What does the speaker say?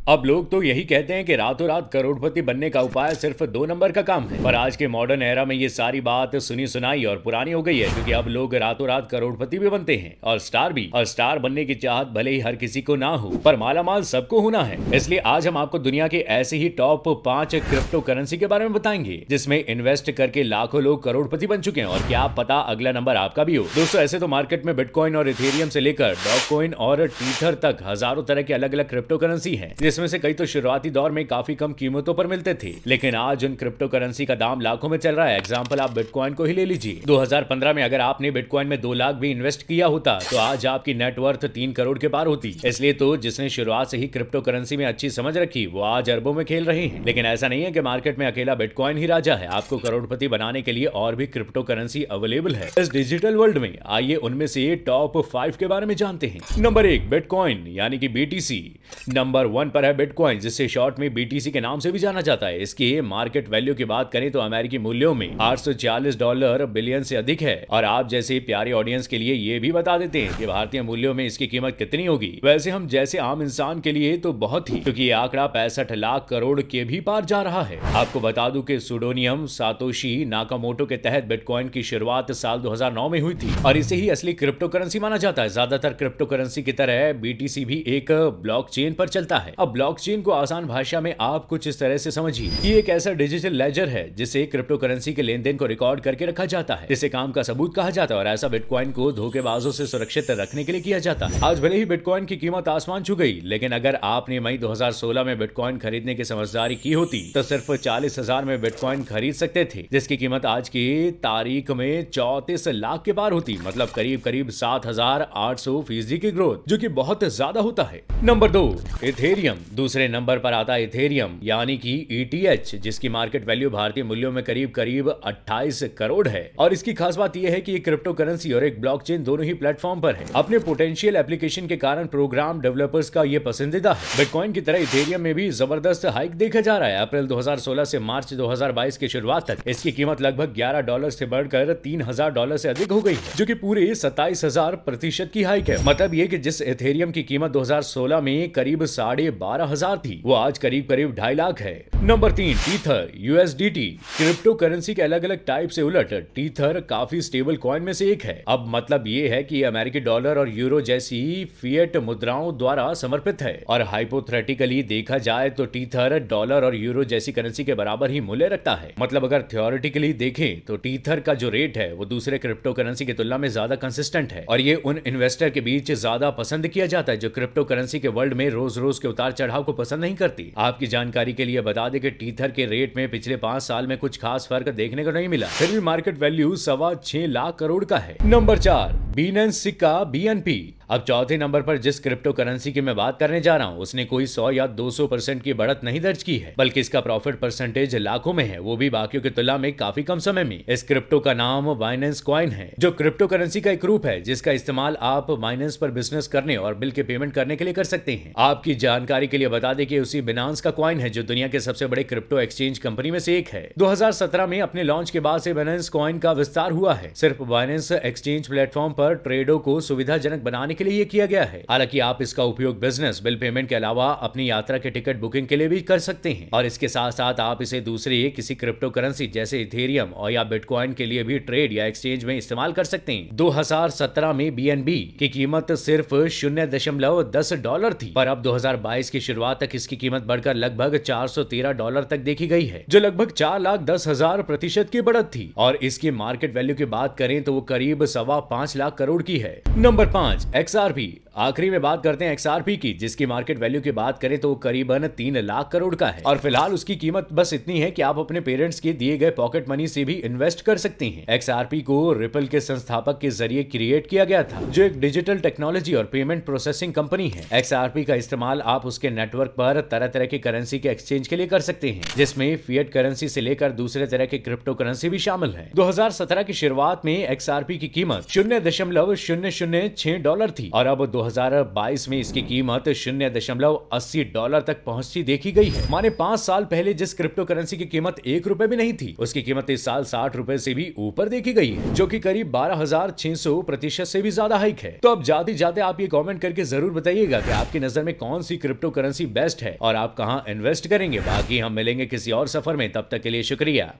अब लोग तो यही कहते हैं कि रातों रात करोड़पति बनने का उपाय सिर्फ 2 नंबर का काम है, पर आज के मॉडर्न एरा में ये सारी बात सुनी सुनाई और पुरानी हो गई है, क्योंकि अब लोग रातों रात करोड़पति भी बनते हैं और स्टार भी। और स्टार बनने की चाहत भले ही हर किसी को ना हो, पर मालामाल सबको होना है। इसलिए आज हम आपको दुनिया के ऐसे ही टॉप 5 क्रिप्टो करेंसी के बारे में बताएंगे जिसमें इन्वेस्ट करके लाखों लोग करोड़पति बन चुके हैं, और क्या पता अगला नंबर आपका भी हो। दोस्तों, ऐसे तो मार्केट में बिटकॉइन और इथेरियम से लेकर डॉगकॉइन और टीथर तक हजारों तरह के अलग अलग क्रिप्टो करेंसी है, जिसमें से कई तो शुरुआती दौर में काफी कम कीमतों पर मिलते थे, लेकिन आज उन क्रिप्टो करेंसी का दाम लाखों में चल रहा है। एग्जांपल आप बिटकॉइन को ही ले लीजिए। 2015 में अगर आपने बिटकॉइन में 2 लाख भी इन्वेस्ट किया होता तो आज आपकी नेटवर्थ 3 करोड़ के पार होती। इसलिए तो जिसने शुरुआत से ही क्रिप्टो करेंसी में अच्छी समझ रखी वो आज अरबों में खेल रहे हैं। लेकिन ऐसा नहीं है कि मार्केट में अकेला बिटकॉइन ही राजा है। आपको करोड़पति बनाने के लिए और भी क्रिप्टो करेंसी अवेलेबल है इस डिजिटल वर्ल्ड में। आइए उनमें से टॉप 5 के बारे में जानते हैं। नंबर 1, बिटकॉइन यानी कि बीटीसी। नंबर 1 पर है बिटकॉइन, जिसे शॉर्ट में बीटीसी के नाम से भी जाना जाता है। इसकी मार्केट वैल्यू की बात करें तो अमेरिकी मूल्यों में $840 बिलियन से अधिक है। और आप जैसे प्यारे ऑडियंस के लिए ये भी बता देते हैं कि भारतीय मूल्यों में इसकी कीमत कितनी होगी। वैसे हम जैसे आम इंसान के लिए तो बहुत ही, क्योंकि ये आंकड़ा 65 लाख करोड़ के भी पार जा रहा है। आपको बता दूं कि सुडोनियम सातोशी नाकामोटो के तहत बिटकॉइन की शुरुआत साल 2009 में हुई थी और इसे ही असली क्रिप्टो करेंसी माना जाता है। ज्यादातर क्रिप्टो करेंसी की तरह बीटीसी भी एक ब्लॉकचेन पर चलता है। अब ब्लॉकचेन को आसान भाषा में आप कुछ इस तरह से समझिए कि एक ऐसा डिजिटल लेजर है जिसे क्रिप्टो करेंसी के लेन देन को रिकॉर्ड करके रखा जाता है, जिसे काम का सबूत कहा जाता है। और ऐसा बिटकॉइन को धोखेबाजों से सुरक्षित रखने के लिए किया जाता है। आज भले ही बिटकॉइन की कीमत आसमान छू गई, लेकिन अगर आपने मई 2016 में बिटकॉइन खरीदने की समझदारी की होती तो सिर्फ 40,000 में बिटकॉइन खरीद सकते थे, जिसकी कीमत आज की तारीख में 34 लाख के पार होती। मतलब करीब करीब 7,800% की ग्रोथ, जो कि बहुत ज्यादा होता है। Number 2, Ethereum. दूसरे नंबर पर आता है इथेरियम यानी कि ETH, जिसकी मार्केट वैल्यू भारतीय मूल्यों में करीब करीब 28 करोड़ है। और इसकी खास बात यह है कि ये क्रिप्टो करेंसी और एक ब्लॉकचेन दोनों ही प्लेटफॉर्म पर है। अपने पोटेंशियल एप्लीकेशन के कारण प्रोग्राम डेवलपर्स का ये पसंदीदा है। बिटकॉइन की तरह इथेरियम में भी जबरदस्त हाइक देखा जा रहा है। अप्रैल 2016 से मार्च 2022 की शुरुआत तक इसकी कीमत लगभग $11 से बढ़कर $3,000 से अधिक हो गई है, जो कि पूरे 27,000% की हाइक है। मतलब ये कि जिस इथेरियम की कीमत 2016 में करीब 12,500 थी, वो आज करीब करीब 2.5 लाख है। Number 3, tether USDT। Crypto currency के अलग अलग टाइप से उलट टीथर काफी स्टेबल कॉइन में से एक है। अब मतलब ये है कि अमेरिकी डॉलर और यूरो जैसी फिएट मुद्राओं द्वारा समर्पित है। और हाइपोथेटिकली देखा जाए तो टीथर डॉलर और यूरो जैसी करेंसी के बराबर ही मूल्य रखता है। मतलब अगर थ्योरेटिकली देखें तो टीथर का जो रेट है वो दूसरे क्रिप्टो करेंसी की तुलना में ज्यादा कंसिस्टेंट है। और ये उन इन्वेस्टर के बीच ज्यादा पसंद किया जाता है जो क्रिप्टो करेंसी के वर्ल्ड में रोज रोज के उतार चढ़ाव को पसंद नहीं करती। आपकी जानकारी के लिए बता दें कि टीथर के रेट में पिछले 5 साल में कुछ खास फर्क देखने को नहीं मिला, फिर भी मार्केट वैल्यू 6.25 लाख करोड़ का है। नंबर 4, बीनेंस सिक्का BNB। अब चौथे नंबर पर जिस क्रिप्टो करेंसी की मैं बात करने जा रहा हूं उसने कोई 100 या 200% की बढ़त नहीं दर्ज की है, बल्कि इसका प्रॉफिट परसेंटेज लाखों में है, वो भी बाकियों की तुलना में काफी कम समय में। इस क्रिप्टो का नाम बाइनेंस कॉइन है, जो क्रिप्टो करेंसी का एक रूप है जिसका इस्तेमाल आप बाइनेंस पर बिजनेस करने और बिल के पेमेंट करने के लिए कर सकते हैं। आपकी जानकारी के लिए बता दें कि उसी बिनांस का कॉइन है जो दुनिया के सबसे बड़े क्रिप्टो एक्सचेंज कंपनी में से एक है। 2017 में अपने लॉन्च के बाद से बाइनेंस कॉइन का विस्तार हुआ है। सिर्फ बाइनेंस एक्सचेंज प्लेटफॉर्म पर ट्रेडों को सुविधाजनक बनाने के लिए ये किया गया है। हालांकि आप इसका उपयोग बिजनेस बिल पेमेंट के अलावा अपनी यात्रा के टिकट बुकिंग के लिए भी कर सकते हैं। और इसके साथ साथ आप इसे दूसरे किसी क्रिप्टो करेंसी जैसे इथेरियम और या बिटकॉइन के लिए भी ट्रेड या एक्सचेंज में इस्तेमाल कर सकते हैं। 2017 में BNB की कीमत सिर्फ $0.10 थी, पर अब 2022 की शुरुआत तक इसकी कीमत बढ़कर लगभग $413 तक देखी गई है, जो लगभग 4,10,000% की बढ़त थी। और इसकी मार्केट वैल्यू की बात करें तो वो करीब 5.25 लाख करोड़ की है। Number 5, XRP। आखिरी में बात करते हैं XRP की, जिसकी मार्केट वैल्यू की बात करें तो करीबन 3 लाख करोड़ का है। और फिलहाल उसकी कीमत बस इतनी है कि आप अपने पेरेंट्स के दिए गए पॉकेट मनी से भी इन्वेस्ट कर सकते हैं। XRP को रिपल के संस्थापक के जरिए क्रिएट किया गया था, जो एक डिजिटल टेक्नोलॉजी और पेमेंट प्रोसेसिंग कंपनी है। XRP का इस्तेमाल आप उसके नेटवर्क पर तरह तरह की करेंसी के एक्सचेंज के लिए कर सकते हैं, जिसमें फिएट करेंसी से लेकर दूसरे तरह के क्रिप्टो करेंसी भी शामिल है। 2017 की शुरुआत में XRP की कीमत $0.006 थी और अब 2022 में इसकी कीमत $0.80 तक पहुंचती देखी गई है। माने 5 साल पहले जिस क्रिप्टो करेंसी की कीमत ₹1 भी नहीं थी, उसकी कीमत इस साल ₹60 से भी ऊपर देखी गई है, जो कि करीब 12,600% से भी ज्यादा हाइक है। तो अब जाते जाते आप ये कमेंट करके जरूर बताइएगा कि आपकी नजर में कौन सी क्रिप्टो करेंसी बेस्ट है और आप कहां इन्वेस्ट करेंगे। बाकी हम मिलेंगे किसी और सफर में, तब तक के लिए शुक्रिया।